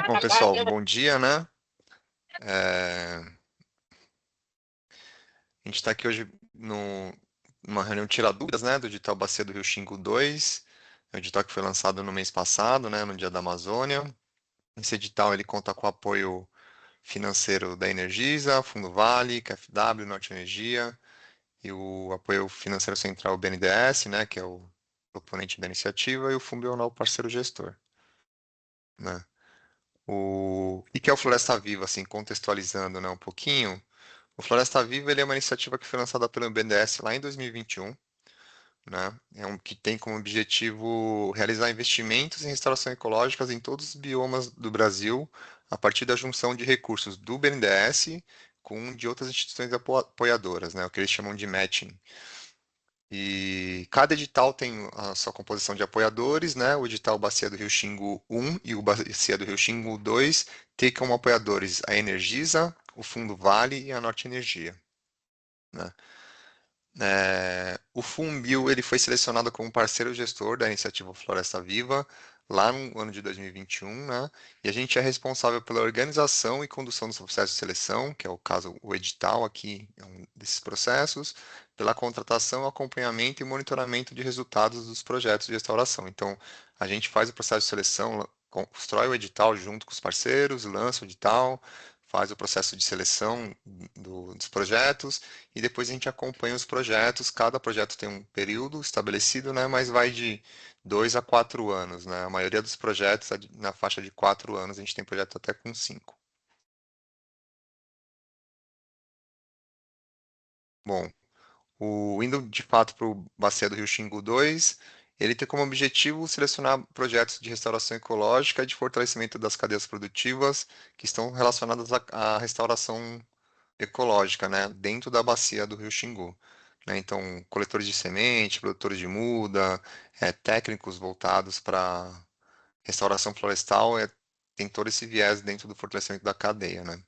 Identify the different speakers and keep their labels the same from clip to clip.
Speaker 1: Bom, pessoal, bom dia, né? A gente está aqui hoje numa reunião Tira Dúvidas, né, do edital Bacia do Rio Xingu 2, é um edital que foi lançado no mês passado, né, no Dia da Amazônia. Esse edital ele conta com o apoio financeiro da Energisa, Fundo Vale, KfW, Norte Energia e o apoio financeiro central BNDES, né, que é o proponente da iniciativa, e o Funbional, o parceiro gestor, né? E que é o Floresta Viva, assim, contextualizando, né, um pouquinho. O Floresta Viva ele é uma iniciativa que foi lançada pelo BNDES lá em 2021, né? Que tem como objetivo realizar investimentos em restauração ecológica em todos os biomas do Brasil, a partir da junção de recursos do BNDES com de outras instituições apoiadoras, né? O que eles chamam de matching. E cada edital tem a sua composição de apoiadores, né? O edital Bacia do Rio Xingu 1 e o Bacia do Rio Xingu 2 tem como apoiadores a Energisa, o Fundo Vale e a Norte Energia, né? O Funbil ele foi selecionado como parceiro gestor da iniciativa Floresta Viva lá no ano de 2021, né? E a gente é responsável pela organização e condução dos processos de seleção, que é o caso, o edital aqui é um desses processos, pela contratação, acompanhamento e monitoramento de resultados dos projetos de restauração. Então, a gente faz o processo de seleção, constrói o edital junto com os parceiros, lança o edital, faz o processo de seleção dos projetos e depois a gente acompanha os projetos. Cada projeto tem um período estabelecido, né, mas vai de 2 a 4 anos, né? A maioria dos projetos é na faixa de 4 anos, a gente tem projeto até com 5. Bom, indo de fato para o Bacia do Rio Xingu 2, ele tem como objetivo selecionar projetos de restauração ecológica e de fortalecimento das cadeias produtivas que estão relacionadas à restauração ecológica, né, dentro da bacia do Rio Xingu, né? Então, coletores de semente, produtores de muda, técnicos voltados para restauração florestal, tem todo esse viés dentro do fortalecimento da cadeia, né?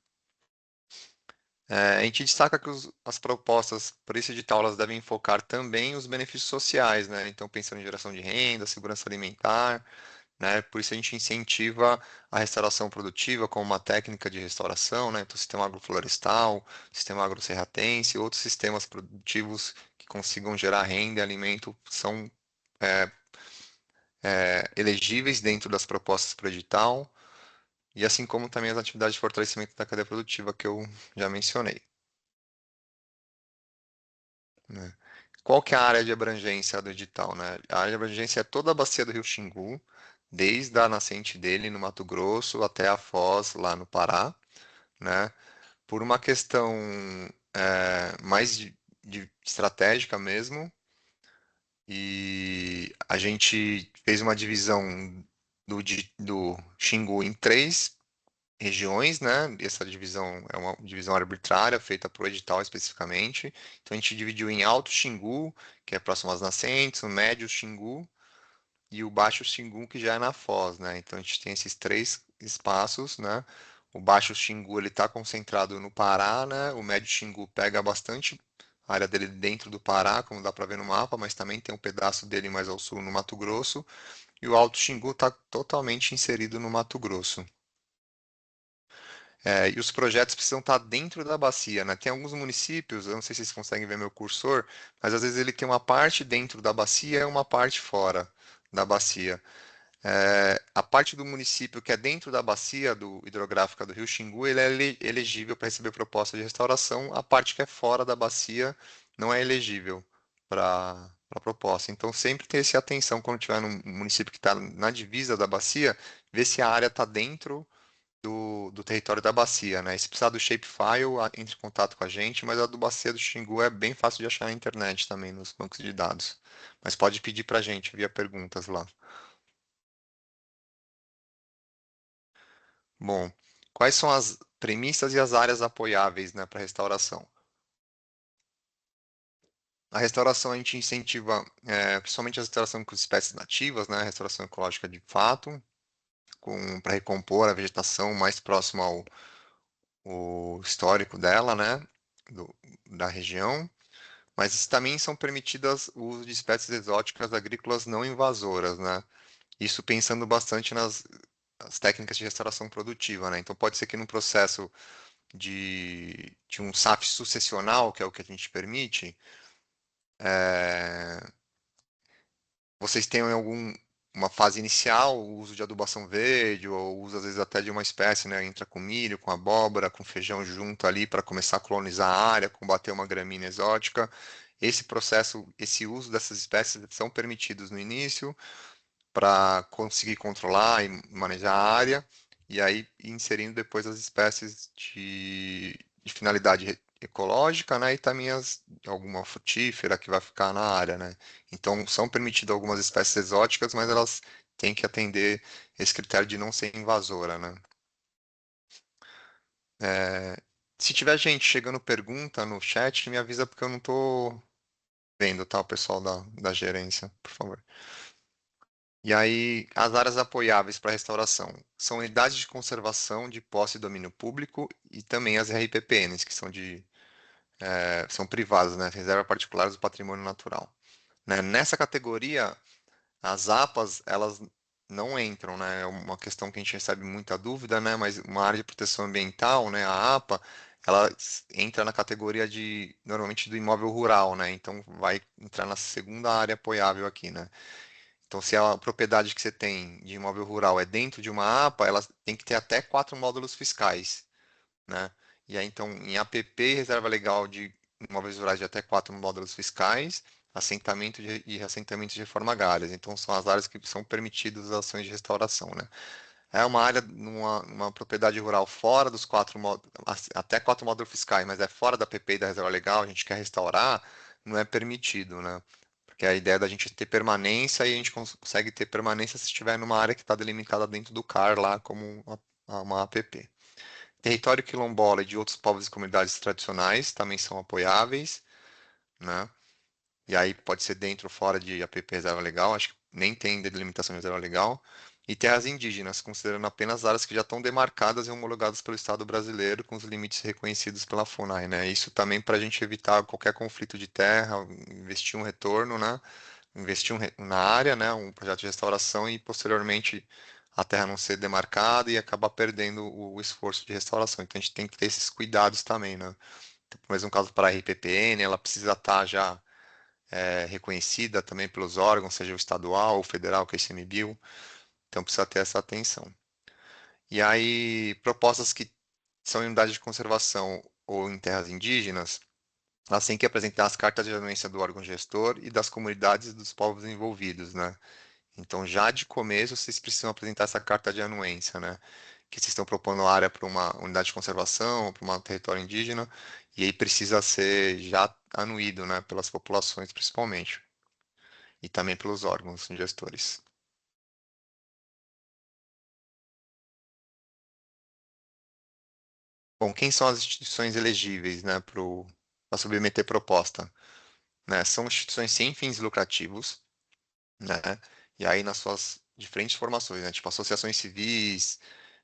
Speaker 1: A gente destaca que as propostas para esse edital elas devem focar também os benefícios sociais, né? Então, pensando em geração de renda, segurança alimentar, né? Por isso a gente incentiva a restauração produtiva como uma técnica de restauração, né? Então, sistema agroflorestal, sistema agrosserratense, outros sistemas produtivos que consigam gerar renda e alimento são elegíveis dentro das propostas para o edital, e assim como também as atividades de fortalecimento da cadeia produtiva que eu já mencionei, né? Qual que é a área de abrangência do edital, né? A área de abrangência é toda a bacia do Rio Xingu, desde a nascente dele no Mato Grosso até a foz lá no Pará, né? Por uma questão mais de estratégica mesmo, e a gente fez uma divisão do Xingu em 3 regiões, né? Essa divisão é uma divisão arbitrária, feita por edital especificamente. Então a gente dividiu em Alto Xingu, que é próximo às nascentes, o Médio Xingu e o Baixo Xingu, que já é na foz, né? Então a gente tem esses 3 espaços, né? O Baixo Xingu ele está concentrado no Pará, né? O Médio Xingu pega bastante a área dele dentro do Pará, como dá para ver no mapa, mas também tem um pedaço dele mais ao sul no Mato Grosso. E o Alto Xingu está totalmente inserido no Mato Grosso. E os projetos precisam estar dentro da bacia, né? Tem alguns municípios, eu não sei se vocês conseguem ver meu cursor, mas às vezes ele tem uma parte dentro da bacia e uma parte fora da bacia. A parte do município que é dentro da bacia hidrográfica do Rio Xingu, ele é elegível para receber proposta de restauração. A parte que é fora da bacia não é elegível para proposta. Então, sempre ter essa atenção quando tiver num município que está na divisa da bacia, ver se a área está dentro do território da bacia, né? E se precisar do shapefile, entre em contato com a gente, mas a do bacia do Xingu é bem fácil de achar na internet também, nos bancos de dados. Mas pode pedir para a gente via perguntas lá. Bom, quais são as premissas e as áreas apoiáveis, né, para restauração? A restauração a gente incentiva, principalmente a restauração com espécies nativas, né, a restauração ecológica de fato, para recompor a vegetação mais próxima ao histórico dela, né, da região. Mas também são permitidas o uso de espécies exóticas agrícolas não invasoras, né? Isso pensando bastante nas as técnicas de restauração produtiva, né? Então pode ser que num processo de um SAF sucessional, que é o que a gente permite, é, vocês tenham em algum uma fase inicial o uso de adubação verde, ou uso às vezes até de uma espécie, né? Entra com milho, com abóbora, com feijão junto ali para começar a colonizar a área, combater uma gramínea exótica. Esse processo, esse uso dessas espécies são permitidos no início para conseguir controlar e manejar a área, e aí inserindo depois as espécies de finalidade ecológica, né, e também alguma frutífera que vai ficar na área, né. Então são permitidas algumas espécies exóticas, mas elas têm que atender esse critério de não ser invasora, né. É, se tiver gente chegando pergunta no chat, me avisa porque eu não estou vendo, tá, o pessoal da gerência, por favor. E aí, as áreas apoiáveis para restauração são unidades de conservação de posse e domínio público e também as RPPNs, que são privadas, né? Reserva particulares do patrimônio natural. Né? Nessa categoria, as APAs, elas não entram, né? É uma questão que a gente recebe muita dúvida, né? Mas uma área de proteção ambiental, né? A APA, ela entra na categoria normalmente, do imóvel rural, né? Então, vai entrar na segunda área apoiável aqui, né? Então, se a propriedade que você tem de imóvel rural é dentro de uma APA, ela tem que ter até 4 módulos fiscais, né? E aí, então, em APP, reserva legal de imóveis rurais de até 4 módulos fiscais, e assentamento de reforma agrárias. Então, são as áreas que são permitidas as ações de restauração, né? É uma área, numa propriedade rural fora dos 4 módulos, até 4 módulos fiscais, mas é fora da APP e da reserva legal, a gente quer restaurar, não é permitido, né? Porque a ideia é da gente ter permanência e a gente consegue ter permanência se estiver numa área que está delimitada dentro do CAR lá como uma APP. Território quilombola e de outros povos e comunidades tradicionais também são apoiáveis, né? E aí pode ser dentro ou fora de APP reserva legal, acho que nem tem delimitação de reserva legal. E terras indígenas, considerando apenas áreas que já estão demarcadas e homologadas pelo Estado brasileiro, com os limites reconhecidos pela FUNAI, né? Isso também para a gente evitar qualquer conflito de terra, investir um retorno, né? Investir na área, né? Um projeto de restauração e posteriormente a terra não ser demarcada e acabar perdendo o esforço de restauração. Então a gente tem que ter esses cuidados também, né? Então, por exemplo, um caso para a RPPN, ela precisa estar já reconhecida também pelos órgãos, seja o estadual ou federal, que é o ICMBio, então precisa ter essa atenção. E aí, propostas que são em unidade de conservação ou em terras indígenas, elas têm que apresentar as cartas de anuência do órgão gestor e das comunidades e dos povos envolvidos, né? Então, já de começo, vocês precisam apresentar essa carta de anuência, né? Que vocês estão propondo área para uma unidade de conservação, para um território indígena, e aí precisa ser já anuído, né? Pelas populações, principalmente, e também pelos órgãos gestores. Bom, quem são as instituições elegíveis, né, para submeter proposta? Né? São instituições sem fins lucrativos, né? E aí nas suas diferentes formações, né? Tipo associações civis,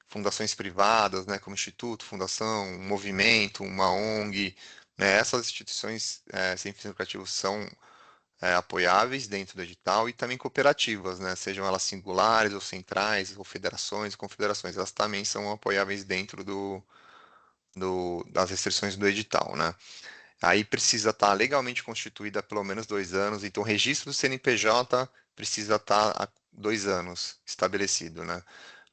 Speaker 1: fundações privadas, né? Como instituto, fundação, um movimento, uma ONG, né? Essas instituições sem fins lucrativos são apoiáveis dentro do edital e também cooperativas, né? Sejam elas singulares ou centrais, ou federações, confederações, elas também são apoiáveis dentro das restrições do edital, né? Aí precisa estar legalmente constituída há pelo menos 2 anos, então o registro do CNPJ precisa estar há 2 anos estabelecido, né?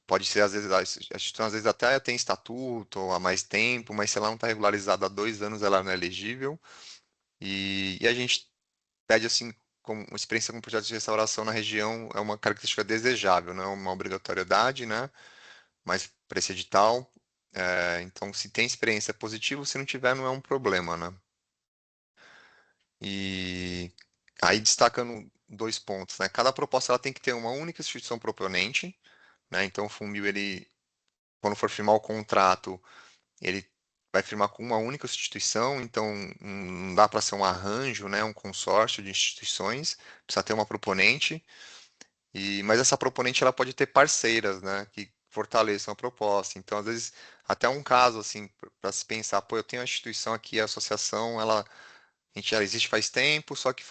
Speaker 1: Pode ser, às vezes, a instituição às vezes até tem estatuto ou há mais tempo, mas se ela não está regularizada há 2 anos, ela não é elegível. E a gente pede, assim, como uma experiência com projetos de restauração na região é uma característica desejável, não é uma obrigatoriedade, né? Mas para esse edital, então, se tem experiência é positivo, se não tiver, não é um problema, né? E aí destacando 2 pontos, né? Cada proposta ela tem que ter uma única instituição proponente, né? Então o Funbil, ele, quando for firmar o contrato, ele vai firmar com uma única instituição, então não dá para ser um arranjo, né? Um consórcio de instituições, precisa ter uma proponente. Mas essa proponente ela pode ter parceiras, né? Que fortaleçam a proposta. Então, às vezes, até um caso assim para se pensar, pô, eu tenho uma instituição aqui, a associação, ela A gente já existe faz tempo, só que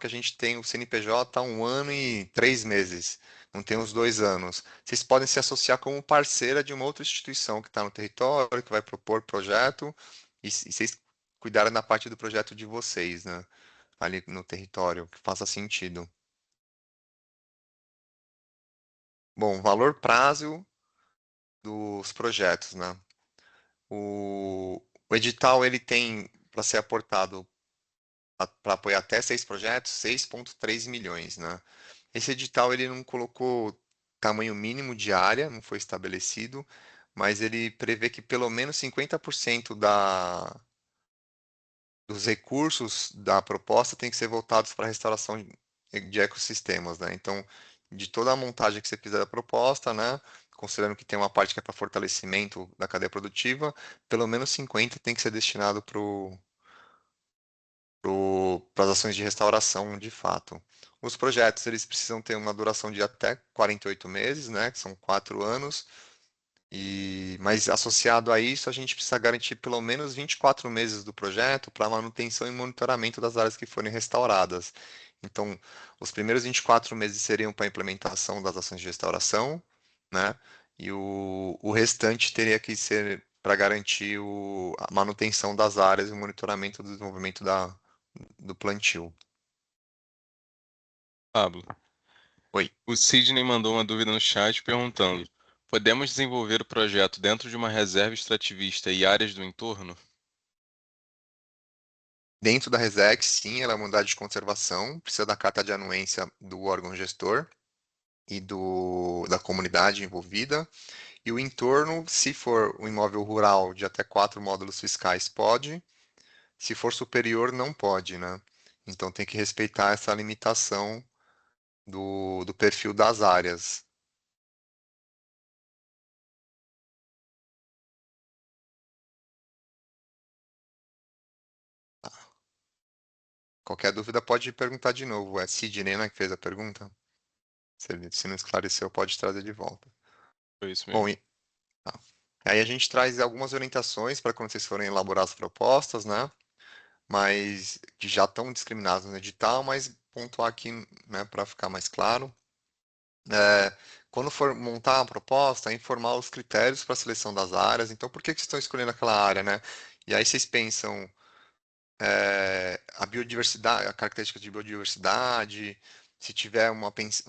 Speaker 1: a gente tem o CNPJ há 1 ano e 3 meses, não tem os 2 anos. Vocês podem se associar como parceira de uma outra instituição que está no território, que vai propor projeto, e vocês cuidarem da parte do projeto de vocês, né? Ali no território, que faça sentido. Bom, valor prazo dos projetos, né? O edital ele tem para ser aportado para apoiar até 6 projetos, 6,3 milhões, né? Esse edital ele não colocou tamanho mínimo de área, não foi estabelecido, mas ele prevê que pelo menos 50% dos recursos da proposta tem que ser voltados para a restauração de ecossistemas, né? Então, de toda a montagem que você fizer da proposta, né? Considerando que tem uma parte que é para fortalecimento da cadeia produtiva, pelo menos 50 tem que ser destinado para as ações de restauração de fato. Os projetos eles precisam ter uma duração de até 48 meses, né, que são 4 anos, mas associado a isso, a gente precisa garantir pelo menos 24 meses do projeto para manutenção e monitoramento das áreas que forem restauradas. Então, os primeiros 24 meses seriam para a implementação das ações de restauração, né? E o restante teria que ser para garantir a manutenção das áreas e o monitoramento do desenvolvimento do plantio.
Speaker 2: Pablo,
Speaker 1: Oi.
Speaker 2: o Sidney mandou uma dúvida no chat perguntando: podemos desenvolver o projeto dentro de uma reserva extrativista e áreas do entorno?
Speaker 1: Dentro da RESEC, sim, ela é uma unidade de conservação, precisa da carta de anuência do órgão gestor e da comunidade envolvida. E o entorno, se for um imóvel rural de até 4 módulos fiscais, pode. Se for superior, não pode, né? Então tem que respeitar essa limitação do perfil das áreas. Qualquer dúvida pode perguntar de novo. É Sidney, né, que fez a pergunta? Se não esclareceu, pode trazer de volta.
Speaker 2: Foi isso
Speaker 1: Bom,
Speaker 2: mesmo.
Speaker 1: tá. Aí a gente traz algumas orientações para quando vocês forem elaborar as propostas, né? Mas que já estão discriminadas no edital, mas pontuar aqui, né, para ficar mais claro. É, quando for montar uma proposta, informar os critérios para a seleção das áreas. Então, por que que vocês estão escolhendo aquela área, né? E aí vocês pensam a biodiversidade, a característica de biodiversidade, se tiver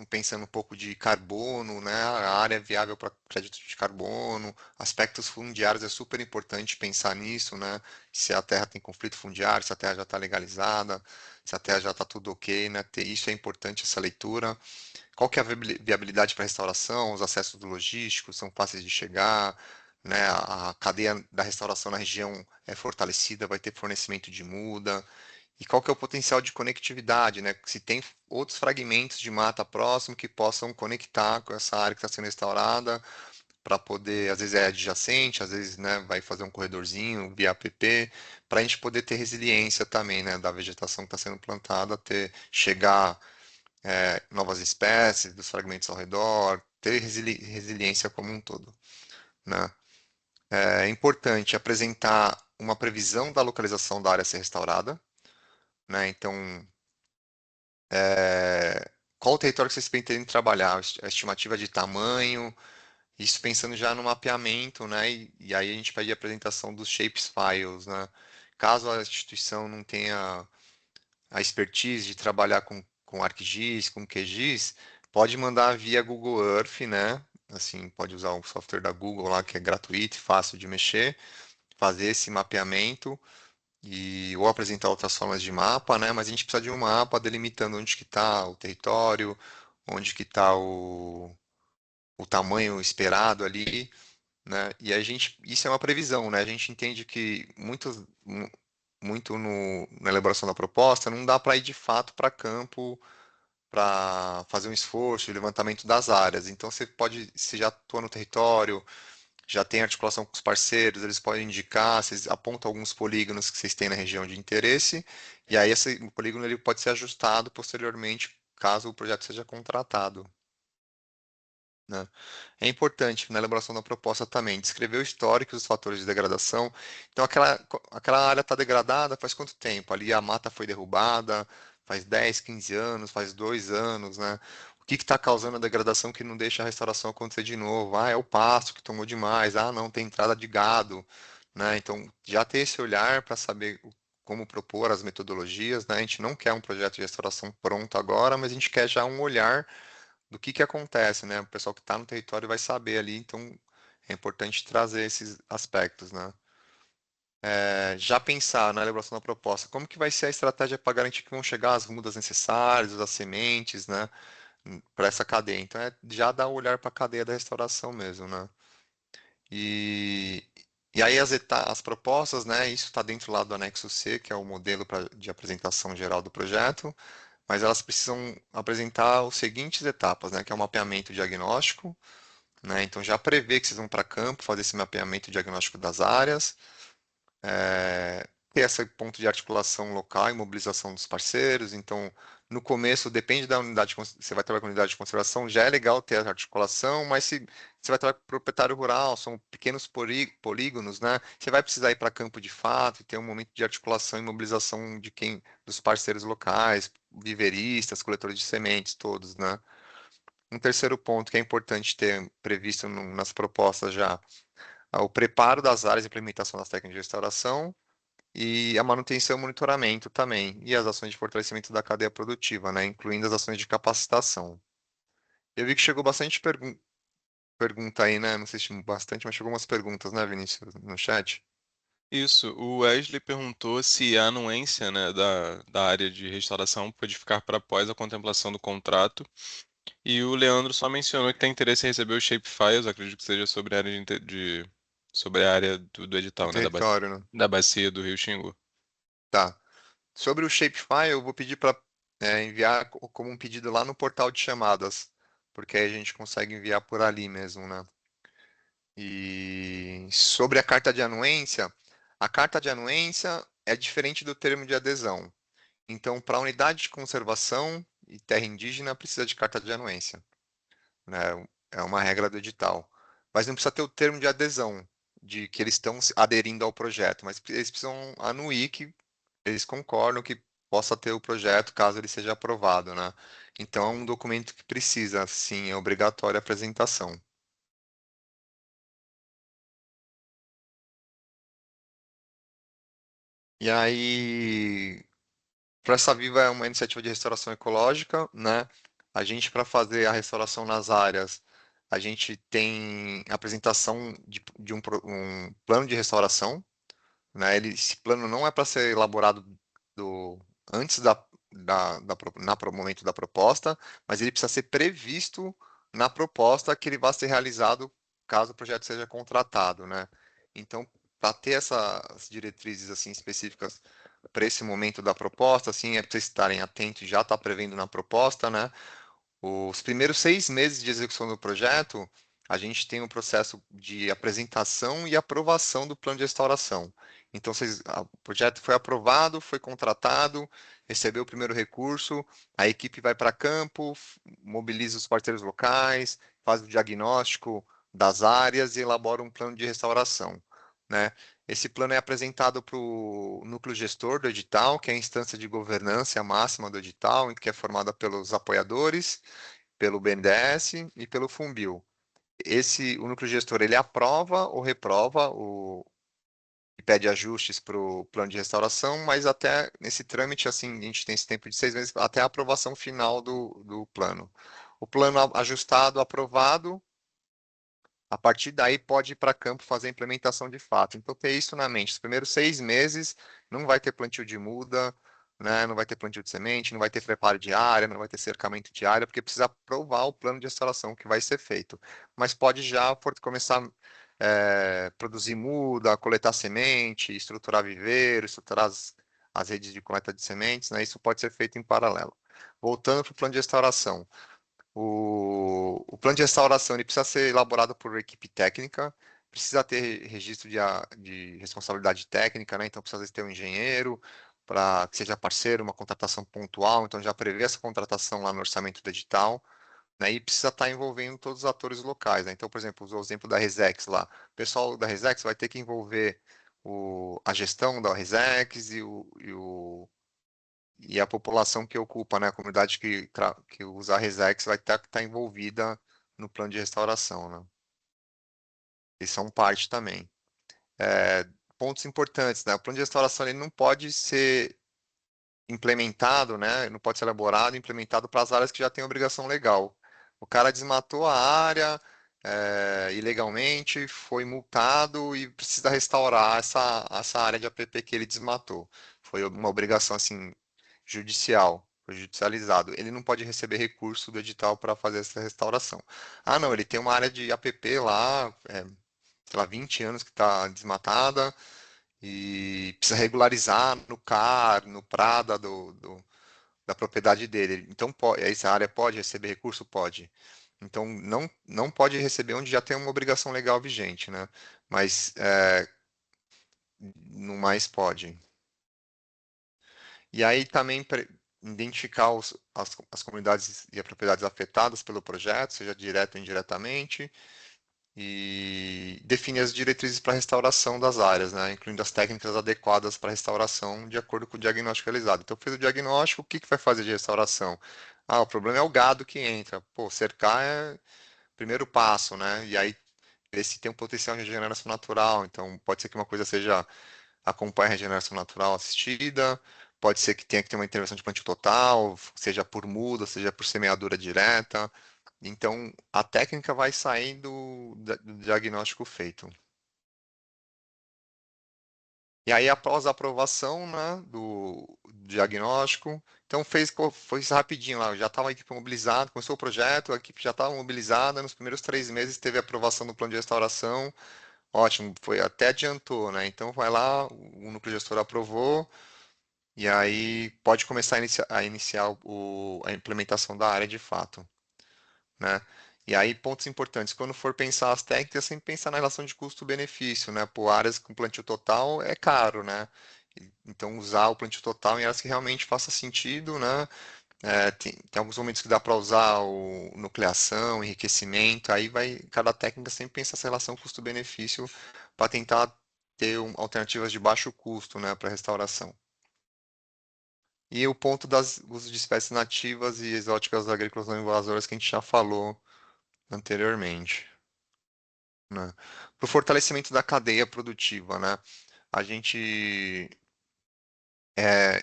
Speaker 1: pensando um pouco de carbono, né, a área é viável para crédito de carbono, aspectos fundiários é super importante pensar nisso, né, se a terra tem conflito fundiário, se a terra já está legalizada, se a terra já está tudo ok, né, isso é importante essa leitura. Qual que é a viabilidade para restauração? Os acessos logísticos são fáceis de chegar, né? A cadeia da restauração na região é fortalecida, vai ter fornecimento de muda. E qual que é o potencial de conectividade, né? Se tem outros fragmentos de mata próximo que possam conectar com essa área que está sendo restaurada, para poder, às vezes é adjacente, às vezes, né, vai fazer um corredorzinho via APP, para a gente poder ter resiliência também, né, da vegetação que está sendo plantada, chegar novas espécies, dos fragmentos ao redor, ter resiliência como um todo, né? É importante apresentar uma previsão da localização da área a ser restaurada, né? Então, qual o território que vocês pretendem trabalhar? A estimativa de tamanho, isso pensando já no mapeamento, né? E aí a gente pede a apresentação dos shapes files, né? Caso a instituição não tenha a expertise de trabalhar com ArcGIS, com QGIS, pode mandar via Google Earth, né? Assim, pode usar o software da Google lá, que é gratuito e fácil de mexer, fazer esse mapeamento ou apresentar outras formas de mapa, né? Mas a gente precisa de um mapa delimitando onde que está o território, onde que está o tamanho esperado ali, né? E isso é uma previsão, né? A gente entende que muito na elaboração da proposta não dá para ir de fato para campo para fazer um esforço de levantamento das áreas. Então você pode, se já atua no território, já tem articulação com os parceiros, eles podem indicar, vocês apontam alguns polígonos que vocês têm na região de interesse, e aí esse polígono ele pode ser ajustado posteriormente, caso o projeto seja contratado. né? É importante na elaboração da proposta também descrever o histórico dos fatores de degradação. Então, aquela área está degradada faz quanto tempo? Ali a mata foi derrubada, faz 10, 15 anos, faz 2 anos, né? O que está causando a degradação que não deixa a restauração acontecer de novo? Ah, é o pasto que tomou demais. Ah, não, tem entrada de gado, né? Então, já ter esse olhar para saber como propor as metodologias, né? A gente não quer um projeto de restauração pronto agora, mas a gente quer já um olhar do que acontece, né? O pessoal que está no território vai saber ali, então é importante trazer esses aspectos, né? Já pensar na elaboração da proposta, como que vai ser a estratégia para garantir que vão chegar as mudas necessárias, as sementes, né? Para essa cadeia. Então é já dar o olhar para a cadeia da restauração mesmo, né? E, e aí as propostas, né? Isso está dentro lá do anexo C, que é o modelo de apresentação geral do projeto, mas elas precisam apresentar as seguintes etapas, né? Que é o mapeamento diagnóstico, né? Então já prevê que vocês vão para campo fazer esse mapeamento diagnóstico das áreas, ter esse ponto de articulação local e mobilização dos parceiros. Então, no começo, depende da unidade, você vai trabalhar com unidade de conservação, já é legal ter a articulação, mas se você vai trabalhar com proprietário rural, são pequenos polígonos, né? Você vai precisar ir para campo de fato e ter um momento de articulação e mobilização de quem, dos parceiros locais, viveristas, coletores de sementes, todos, né? Um terceiro ponto que é importante ter previsto nas propostas já, o preparo das áreas de implementação das técnicas de restauração e a manutenção e monitoramento também, e as ações de fortalecimento da cadeia produtiva, né, incluindo as ações de capacitação. Eu vi que chegou bastante pergunta aí, né? Não sei se bastante, mas chegou umas perguntas, né, Vinícius, no chat.
Speaker 2: Isso, o Wesley perguntou se a anuência, né, da área de restauração pode ficar para após a contemplação do contrato. E o Leandro só mencionou que tem interesse em receber os shapefiles, acredito que seja sobre a área sobre a área do
Speaker 1: Do
Speaker 2: edital, né,
Speaker 1: território, né?
Speaker 2: da bacia do Rio Xingu.
Speaker 1: Tá. Sobre o shapefile, eu vou pedir para enviar como um pedido lá no portal de chamadas, porque aí a gente consegue enviar por ali mesmo, né? E sobre a carta de anuência é diferente do termo de adesão. Então, para a unidade de conservação e terra indígena, precisa de carta de anuência, né? É uma regra do edital. Mas não precisa ter o termo de adesão, de que eles estão aderindo ao projeto, mas eles precisam anuir que eles concordam que possa ter o projeto caso ele seja aprovado, né? Então, é um documento que precisa, sim, é obrigatória a apresentação. E aí, Praça Viva é uma iniciativa de restauração ecológica, né? A gente, para fazer a restauração nas áreas, a gente tem a apresentação de um plano de restauração, né? Esse plano não é para ser elaborado do, antes momento da proposta, mas ele precisa ser previsto na proposta que ele vai ser realizado caso o projeto seja contratado, né? Então, para ter essas diretrizes assim específicas para esse momento da proposta, assim, é para vocês estarem atentos, já está prevendo na proposta, né? Os primeiros 6 meses de execução do projeto, a gente tem um processo de apresentação e aprovação do plano de restauração. Então, o projeto foi aprovado, foi contratado, recebeu o primeiro recurso, a equipe vai para campo, mobiliza os parceiros locais, faz o diagnóstico das áreas e elabora um plano de restauração, né? Esse plano é apresentado para o núcleo gestor do edital, que é a instância de governança máxima do edital, que é formada pelos apoiadores, pelo BNDES e pelo Funbil. O núcleo gestor ele aprova ou reprova e pede ajustes para o plano de restauração, mas até nesse trâmite, assim, a gente tem esse tempo de 6 meses até a aprovação final do plano. O plano ajustado, aprovado, a partir daí pode ir para campo fazer a implementação de fato. Então, ter isso na mente. Os primeiros 6 meses não vai ter plantio de muda, né? Não vai ter plantio de semente, não vai ter preparo de área, não vai ter cercamento de área, porque precisa aprovar o plano de restauração que vai ser feito. Mas pode já começar a produzir muda, coletar semente, estruturar viveiro, estruturar as redes de coleta de sementes, né? Isso pode ser feito em paralelo. Voltando para o plano de restauração. O plano de restauração ele precisa ser elaborado por equipe técnica, precisa ter registro de responsabilidade técnica, né? Então precisa às vezes, ter um engenheiro para que seja parceiro, uma contratação pontual, então já prevê essa contratação lá no orçamento do edital, né? E precisa estar envolvendo todos os atores locais, né? Então, por exemplo, o exemplo da Resex lá. O pessoal da Resex vai ter que envolver a gestão da Resex e a população que ocupa, né? A comunidade que usa a Resex vai ter que estar envolvida no plano de restauração, né? Eles são parte também. É, pontos importantes, né? O plano de restauração ele não pode ser implementado, né? Não pode ser elaborado e implementado para as áreas que já têm obrigação legal. O cara desmatou a área, ilegalmente, foi multado e precisa restaurar essa área de APP que ele desmatou. Foi uma obrigação assim judicial, foi judicializado. Ele não pode receber recurso do edital para fazer essa restauração. Ah, não, ele tem uma área de APP lá, sei lá, 20 anos que está desmatada e precisa regularizar no CAR, no PRADA da propriedade dele. Então, essa área pode receber recurso? Pode. Então, não pode receber onde já tem uma obrigação legal vigente, né? Mas no mais pode. E aí também identificar as comunidades e as propriedades afetadas pelo projeto, seja direto ou indiretamente, e definir as diretrizes para restauração das áreas, né, incluindo as técnicas adequadas para restauração de acordo com o diagnóstico realizado. Então, fez o diagnóstico, o que que vai fazer de restauração? Ah, o problema é o gado que entra. Pô, cercar é o primeiro passo, né? E aí ver se tem um potencial de regeneração natural. Então, pode ser que uma coisa seja acompanhe a regeneração natural assistida, pode ser que tenha que ter uma intervenção de plantio total, seja por muda, seja por semeadura direta. Então, a técnica vai sair do diagnóstico feito. E aí, após a aprovação, né, do diagnóstico, então foi isso rapidinho lá, já estava a equipe mobilizada, começou o projeto, a equipe já estava mobilizada, nos primeiros 3 meses teve a aprovação do plano de restauração, ótimo, foi até adiantou, né? Então vai lá, o núcleo gestor aprovou, e aí pode começar a iniciar a implementação da área de fato, né? E aí, pontos importantes, quando for pensar as técnicas, sempre pensar na relação de custo-benefício, né? Por áreas com plantio total é caro, né? Então, usar o plantio total em áreas que realmente faça sentido, né? Tem alguns momentos que dá para usar o nucleação, enriquecimento, aí vai, cada técnica sempre pensa essa relação custo-benefício para tentar ter alternativas de baixo custo, né, para restauração. E o ponto das uso de espécies nativas e exóticas agrícolas não invasoras que a gente já falou anteriormente, né? Para o fortalecimento da cadeia produtiva, né? A gente é,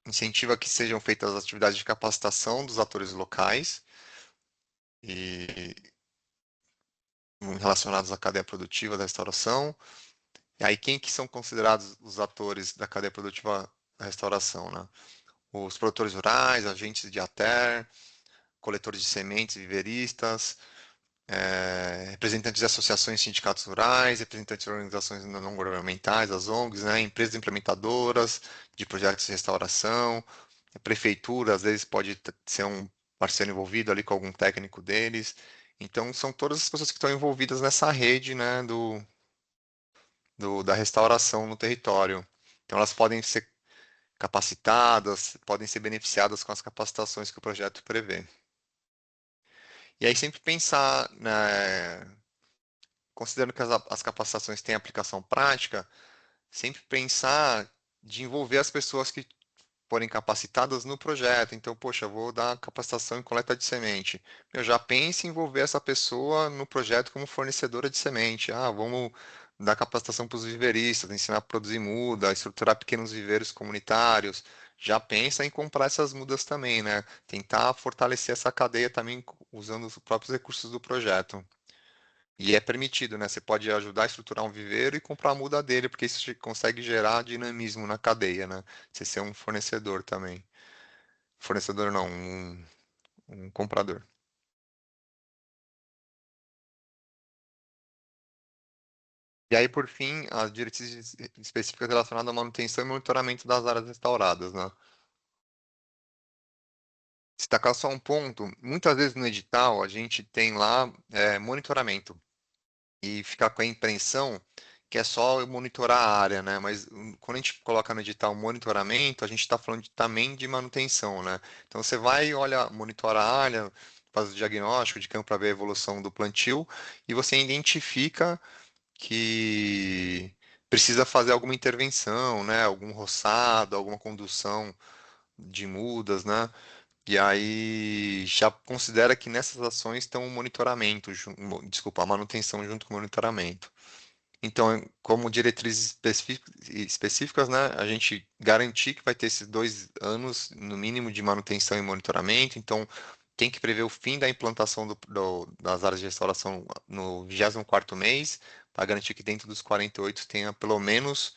Speaker 1: incentiva que sejam feitas as atividades de capacitação dos atores locais e relacionados à cadeia produtiva da restauração. E aí, quem que são considerados os atores da cadeia produtiva da restauração, né? Os produtores rurais, agentes de ATER, coletores de sementes, viveristas, representantes de associações e sindicatos rurais, representantes de organizações não governamentais, as ONGs, né, empresas implementadoras de projetos de restauração, a prefeitura, às vezes pode ser um parceiro envolvido ali com algum técnico deles. Então, são todas as pessoas que estão envolvidas nessa rede, né, da restauração no território. Então, elas podem ser capacitadas, podem ser beneficiadas com as capacitações que o projeto prevê. E aí sempre pensar, né, considerando que as capacitações têm aplicação prática, sempre pensar de envolver as pessoas que forem capacitadas no projeto. Então, poxa, eu vou dar capacitação em coleta de semente. Eu já pense em envolver essa pessoa no projeto como fornecedora de semente. Ah, vamos dar capacitação para os viveristas, ensinar a produzir muda, estruturar pequenos viveiros comunitários. Já pensa em comprar essas mudas também, né? Tentar fortalecer essa cadeia também usando os próprios recursos do projeto. E é permitido, né? Você pode ajudar a estruturar um viveiro e comprar a muda dele, porque isso consegue gerar dinamismo na cadeia, né? Você ser um fornecedor também. Fornecedor não, um comprador. E aí, por fim, as diretrizes específicas relacionadas à manutenção e monitoramento das áreas restauradas, né? Destacar só um ponto, muitas vezes no edital a gente tem lá monitoramento. E ficar com a impressão que é só eu monitorar a área, né? Mas quando a gente coloca no edital monitoramento, a gente está falando também de manutenção, né? Então você vai, olha, monitora a área, faz o diagnóstico de campo para ver a evolução do plantio e você identifica que precisa fazer alguma intervenção, né? Algum roçado, alguma condução de mudas, né? E aí já considera que nessas ações estão o monitoramento, desculpa, a manutenção junto com o monitoramento. Então, como diretrizes específicas, né, a gente garantir que vai ter esses 2 anos, no mínimo, de manutenção e monitoramento. Então, tem que prever o fim da implantação das áreas de restauração no 24º mês, para garantir que dentro dos 48 tenha pelo menos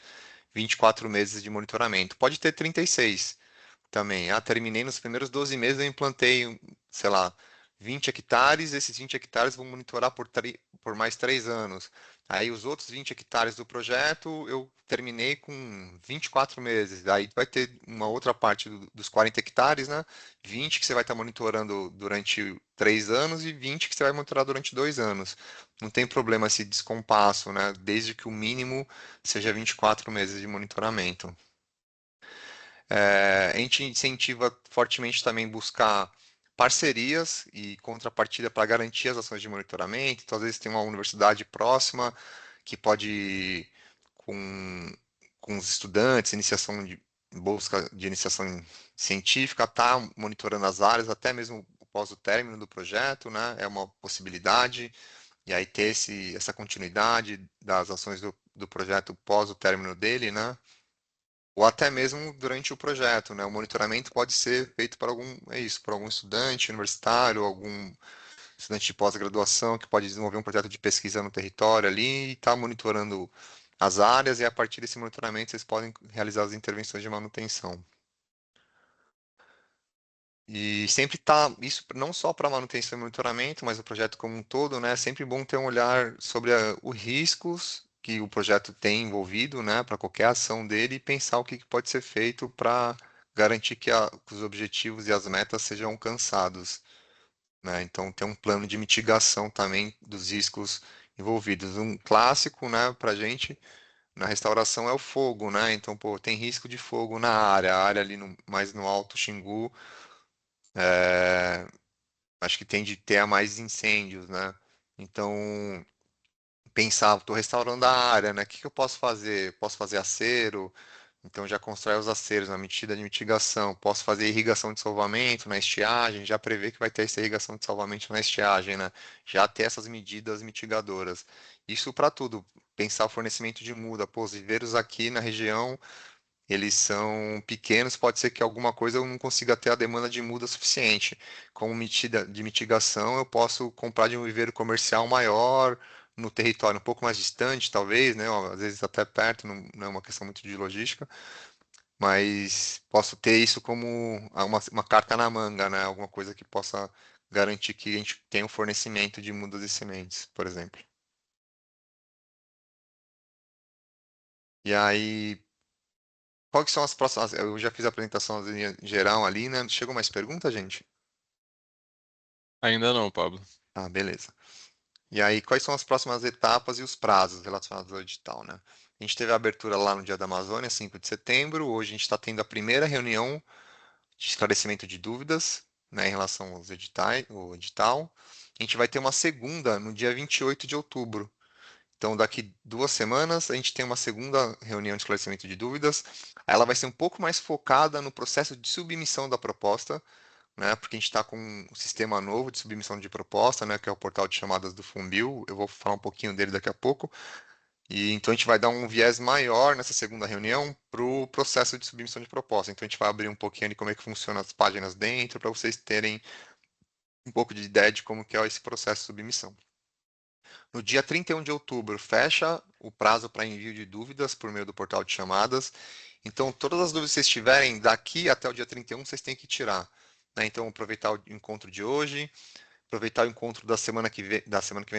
Speaker 1: 24 meses de monitoramento. Pode ter 36 também. Ah, terminei nos primeiros 12 meses, eu implantei, sei lá, 20 hectares. Esses 20 hectares vão monitorar por mais 3 anos. Aí os outros 20 hectares do projeto eu terminei com 24 meses. Aí vai ter uma outra parte dos 40 hectares, né? 20 que você vai estar monitorando durante 3 anos e 20 que você vai monitorar durante 2 anos. Não tem problema esse descompasso, né? Desde que o mínimo seja 24 meses de monitoramento. A gente incentiva fortemente também buscar parcerias e contrapartida para garantir as ações de monitoramento. Então, às vezes tem uma universidade próxima que pode, com os estudantes, iniciação de busca de iniciação científica, estar monitorando as áreas até mesmo após o término do projeto, né? É uma possibilidade. E aí ter essa continuidade das ações do projeto pós o término dele, né? Ou até mesmo durante o projeto, né? O monitoramento pode ser feito por por algum estudante universitário, algum estudante de pós-graduação que pode desenvolver um projeto de pesquisa no território ali e estar monitorando as áreas, e a partir desse monitoramento vocês podem realizar as intervenções de manutenção. E sempre tá isso não só para manutenção e monitoramento, mas o projeto como um todo, né? É sempre bom ter um olhar sobre os riscos que o projeto tem envolvido, né? Para qualquer ação dele e pensar o que pode ser feito para garantir que os objetivos e as metas sejam alcançados, né? Então, ter um plano de mitigação também dos riscos envolvidos. Um clássico, né? Para gente na restauração é o fogo, né? Então, pô, tem risco de fogo na área, a área ali mais no Alto Xingu. é, Acho que tende a ter mais incêndios, né? Então, pensar, estou restaurando a área, né? O que que eu posso fazer? Posso fazer acero, então já constrói os aceros na medida de mitigação. Posso fazer irrigação de salvamento na estiagem, já prevê que vai ter essa irrigação de salvamento na estiagem, né? Já ter essas medidas mitigadoras. Isso para tudo. Pensar o fornecimento de muda. Pô, os viveiros aqui na região eles são pequenos, pode ser que alguma coisa eu não consiga ter a demanda de muda suficiente. Como medida de mitigação, eu posso comprar de um viveiro comercial maior, no território um pouco mais distante, talvez, né? Às vezes até perto, não é uma questão muito de logística, mas posso ter isso como uma carta na manga, né? Alguma coisa que possa garantir que a gente tenha um fornecimento de mudas e sementes, por exemplo. E aí, qual que são as próximas? Eu já fiz a apresentação em geral ali, né? Chegou mais perguntas, gente?
Speaker 2: Ainda não, Pablo.
Speaker 1: Ah, beleza. E aí, quais são as próximas etapas e os prazos relacionados ao edital, né? A gente teve a abertura lá no Dia da Amazônia, 5 de setembro. Hoje a gente está tendo a primeira reunião de esclarecimento de dúvidas, né, em relação aos o edital. A gente vai ter uma segunda no dia 28 de outubro. Então, daqui 2 semanas, a gente tem uma segunda reunião de esclarecimento de dúvidas. Ela vai ser um pouco mais focada no processo de submissão da proposta, né? Porque a gente está com um sistema novo de submissão de proposta, né? Que é o portal de chamadas do Funbil. Eu vou falar um pouquinho dele daqui a pouco. E então a gente vai dar um viés maior nessa segunda reunião para o processo de submissão de proposta. Então a gente vai abrir um pouquinho de como é que funciona as páginas dentro, para vocês terem um pouco de ideia de como que é esse processo de submissão. No dia 31 de outubro, fecha o prazo para envio de dúvidas por meio do portal de chamadas. Então, todas as dúvidas que vocês tiverem daqui até o dia 31, vocês têm que tirar, né? Então, aproveitar o encontro de hoje, aproveitar o encontro da semana que vem,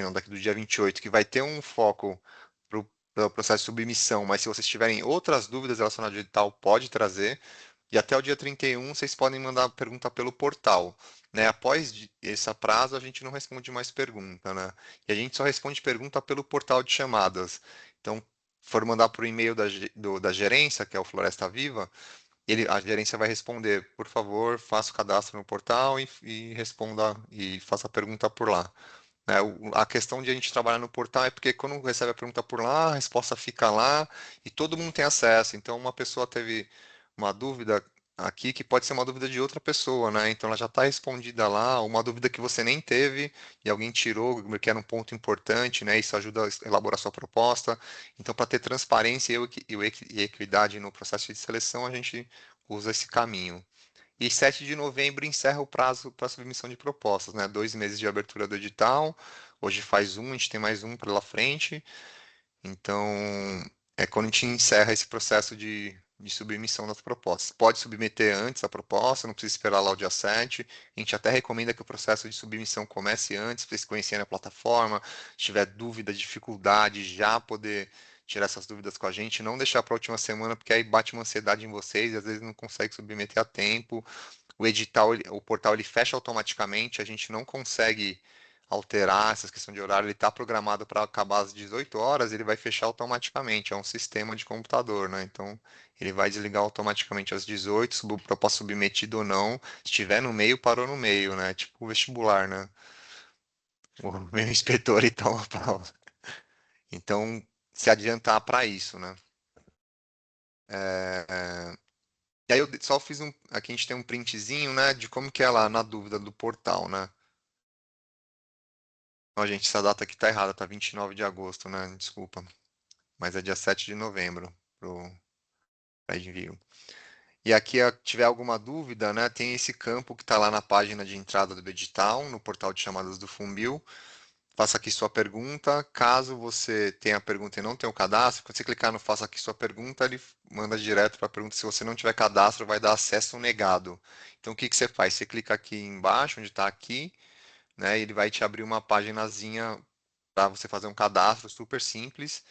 Speaker 1: não, daqui do dia 28, que vai ter um foco para o processo de submissão, mas se vocês tiverem outras dúvidas relacionadas ao edital, pode trazer. E até o dia 31, vocês podem mandar pergunta pelo portal, né? Após esse prazo, a gente não responde mais pergunta, né? E a gente só responde pergunta pelo portal de chamadas. Então, for mandar por e-mail da gerência, que é o Floresta Viva, a gerência vai responder, por favor, faça o cadastro no portal e responda e faça a pergunta por lá. Né? A questão de a gente trabalhar no portal é porque quando recebe a pergunta por lá, a resposta fica lá e todo mundo tem acesso. Então, uma pessoa teve uma dúvida aqui que pode ser uma dúvida de outra pessoa, né? Então, ela já está respondida lá, uma dúvida que você nem teve e alguém tirou, que era um ponto importante, né? Isso ajuda a elaborar sua proposta. Então, para ter transparência e equidade no processo de seleção, a gente usa esse caminho. E 7 de novembro encerra o prazo para submissão de propostas, né? 2 meses de abertura do edital. Hoje faz um, a gente tem mais um pela frente. Então, é quando a gente encerra esse processo de submissão das propostas. Pode submeter antes a proposta, não precisa esperar lá o dia 7. A gente até recomenda que o processo de submissão comece antes, para vocês conhecerem a plataforma. Se tiver dúvida, dificuldade, já poder tirar essas dúvidas com a gente. Não deixar para a última semana, porque aí bate uma ansiedade em vocês e às vezes não consegue submeter a tempo. O edital, o portal ele fecha automaticamente, a gente não consegue alterar essa questão de horário, ele está programado para acabar às 18 horas, ele vai fechar automaticamente, é um sistema de computador, né? Então, ele vai desligar automaticamente às 18, proposta submetida ou não, se estiver no meio, parou no meio, né? Tipo o vestibular, né? O meu inspetor e tal, pausa. Então, se adiantar para isso, né? E aí eu só fiz um, aqui a gente tem um printzinho, né, de como que é lá na dúvida do portal, né? Ó, gente, essa data aqui tá errada, tá 29 de agosto, né? Desculpa. Mas é dia 7 de novembro pro pra envio. E aqui, tiver alguma dúvida, né? Tem esse campo que está lá na página de entrada do edital, no portal de chamadas do Funbil. Faça aqui sua pergunta. Caso você tenha a pergunta e não tenha o cadastro, quando você clicar no Faça aqui sua pergunta, ele manda direto para a pergunta. Se você não tiver cadastro, vai dar acesso negado. Então, o que que você faz? Você clica aqui embaixo, onde está aqui, né? E ele vai te abrir uma paginazinha para você fazer um cadastro super simples.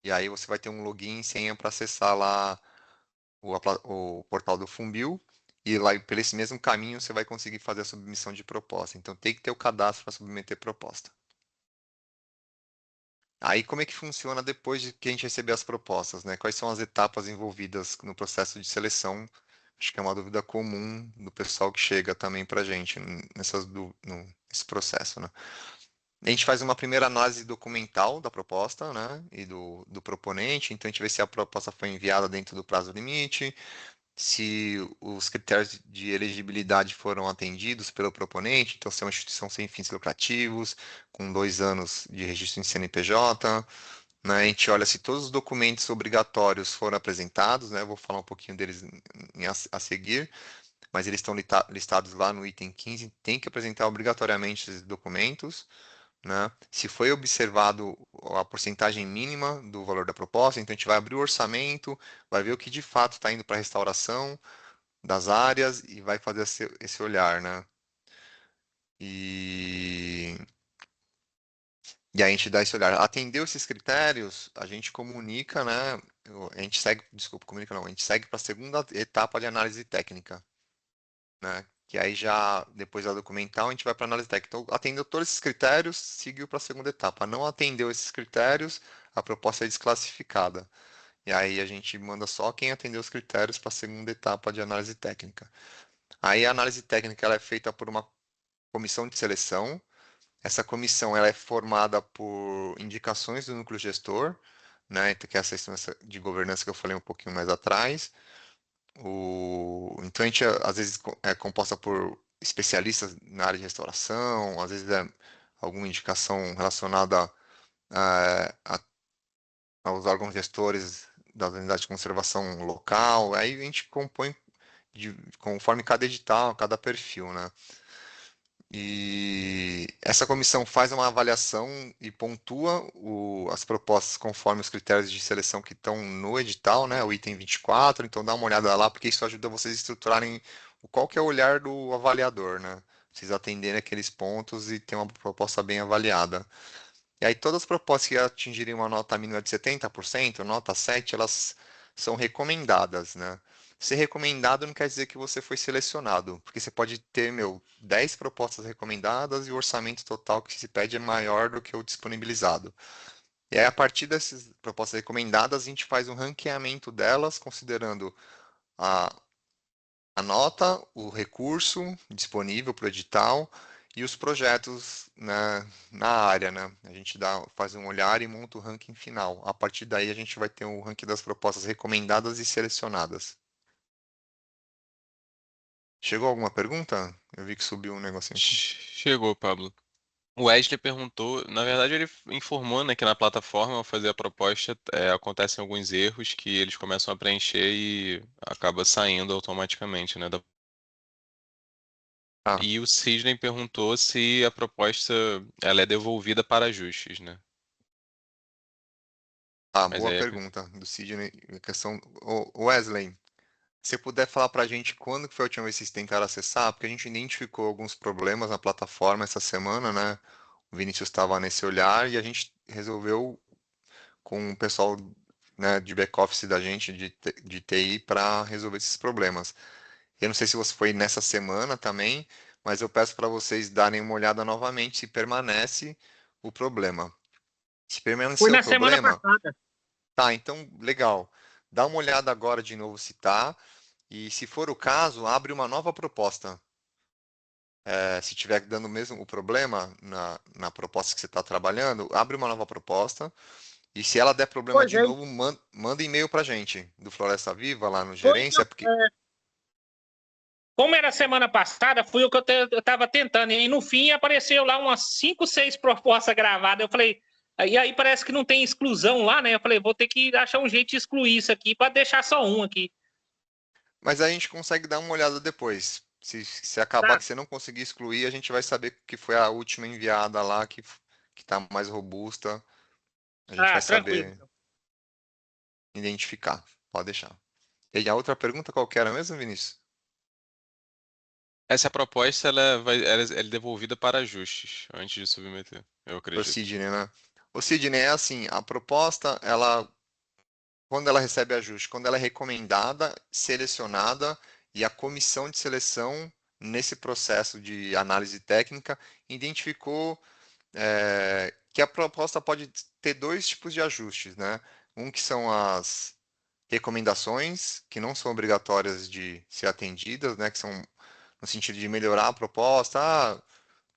Speaker 1: E aí você vai ter um login e senha para acessar lá o portal do Funbil. E lá, por esse mesmo caminho, você vai conseguir fazer a submissão de proposta. Então, tem que ter o cadastro para submeter proposta. Aí, como é que funciona depois de que a gente receber as propostas, né? Quais são as etapas envolvidas no processo de seleção? Acho que é uma dúvida comum do pessoal que chega também para a gente nesse processo, né? A gente faz uma primeira análise documental da proposta, né, e do proponente. Então, a gente vê se a proposta foi enviada dentro do prazo limite, se os critérios de elegibilidade foram atendidos pelo proponente. Então, se é uma instituição sem fins lucrativos, com 2 anos de registro em CNPJ, né, a gente olha se todos os documentos obrigatórios foram apresentados, né, eu vou falar um pouquinho deles a seguir, mas eles estão listados lá no item 15, tem que apresentar obrigatoriamente esses documentos, né? Se foi observado a porcentagem mínima do valor da proposta, então a gente vai abrir o orçamento, vai ver o que de fato está indo para a restauração das áreas e vai fazer esse olhar, né? E, e aí a gente dá esse olhar. Atendeu esses critérios, a gente comunica, né? A gente segue, desculpa, comunica não, a gente segue para a segunda etapa de análise técnica, né? Que aí já, depois da documental, a gente vai para análise técnica. Então, atendeu todos esses critérios, seguiu para a segunda etapa. Não atendeu esses critérios, a proposta é desclassificada. E aí a gente manda só quem atendeu os critérios para a segunda etapa de análise técnica. Aí a análise técnica ela é feita por uma comissão de seleção. Essa comissão ela é formada por indicações do núcleo gestor, né, que é essa instância de governança que eu falei um pouquinho mais atrás. Então a gente às vezes é composta por especialistas na área de restauração, às vezes é alguma indicação relacionada aos órgãos gestores das unidades de conservação local. Aí a gente compõe conforme cada edital, cada perfil, né? E essa comissão faz uma avaliação e pontua as propostas conforme os critérios de seleção que estão no edital, né? O item 24. Então dá uma olhada lá, porque isso ajuda vocês a estruturarem qual que é o olhar do avaliador, né? Vocês atenderem aqueles pontos e ter uma proposta bem avaliada. E aí todas as propostas que atingirem uma nota mínima de 70%, nota 7, elas são recomendadas, né? Ser recomendado não quer dizer que você foi selecionado, porque você pode ter, 10 propostas recomendadas e o orçamento total que se pede é maior do que o disponibilizado. E aí, a partir dessas propostas recomendadas, a gente faz um ranqueamento delas, considerando anota o recurso disponível para o edital e os projetos na área, né? A gente faz um olhar e monta o ranking final. A partir daí a gente vai ter o ranking das propostas recomendadas e selecionadas. Chegou alguma pergunta? Eu vi que subiu um negocinho aqui.
Speaker 2: Chegou, Pablo. O Wesley perguntou, na verdade ele informou, né, que na plataforma ao fazer a proposta acontecem alguns erros que eles começam a preencher e acaba saindo automaticamente, né?
Speaker 1: Ah,
Speaker 2: E o Sidney perguntou se a proposta ela é devolvida para ajustes, né? Mas
Speaker 1: boa
Speaker 2: aí
Speaker 1: pergunta do Sidney. A questão, Ô, Wesley, se puder falar para a gente quando que foi a última vez que vocês tentaram acessar, porque a gente identificou alguns problemas na plataforma essa semana, né? O Vinícius estava nesse olhar e a gente resolveu com o pessoal, né, de back-office da gente, de TI, para resolver esses problemas. Eu não sei se você foi nessa semana também, mas eu peço para vocês darem uma olhada novamente se permanece o problema. Se
Speaker 3: Foi
Speaker 1: permanecer o
Speaker 3: na semana
Speaker 1: problema,
Speaker 3: passada.
Speaker 1: tá, então legal. Dá uma olhada agora de novo se tá, e se for o caso, abre uma nova proposta. Se tiver dando mesmo o problema na proposta que você está trabalhando, abre uma nova proposta. E se ela der problema
Speaker 3: Pois
Speaker 1: de
Speaker 3: é,
Speaker 1: novo, manda e-mail para gente, do Floresta Viva, lá no
Speaker 3: foi,
Speaker 1: gerência, porque.
Speaker 3: como era semana passada, fui o que eu estava tentando. E no fim apareceu lá umas 5, 6 propostas gravadas. Eu falei, e aí parece que não tem exclusão lá, né? Eu falei, vou ter que achar um jeito de excluir isso aqui para deixar só um aqui.
Speaker 1: Mas aí a gente consegue dar uma olhada depois. Se acabar
Speaker 3: Tá?
Speaker 1: que você não conseguir excluir, a gente vai saber que foi a última enviada lá que está mais robusta. A gente
Speaker 3: Ah,
Speaker 1: vai
Speaker 3: tranquilo.
Speaker 1: saber identificar. Pode deixar. E a outra pergunta qual que era mesmo, Vinícius?
Speaker 2: essa proposta ela é devolvida para ajustes antes de submeter, eu
Speaker 1: Para o
Speaker 2: acredito.
Speaker 1: Sidney, né? O Sidney é assim, a proposta, quando ela recebe ajuste, quando ela é recomendada, selecionada e a comissão de seleção, nesse processo de análise técnica, identificou que a proposta pode ter dois tipos de ajustes, né? Um que são as recomendações, que não são obrigatórias de ser atendidas, né? Que são no sentido de melhorar a proposta.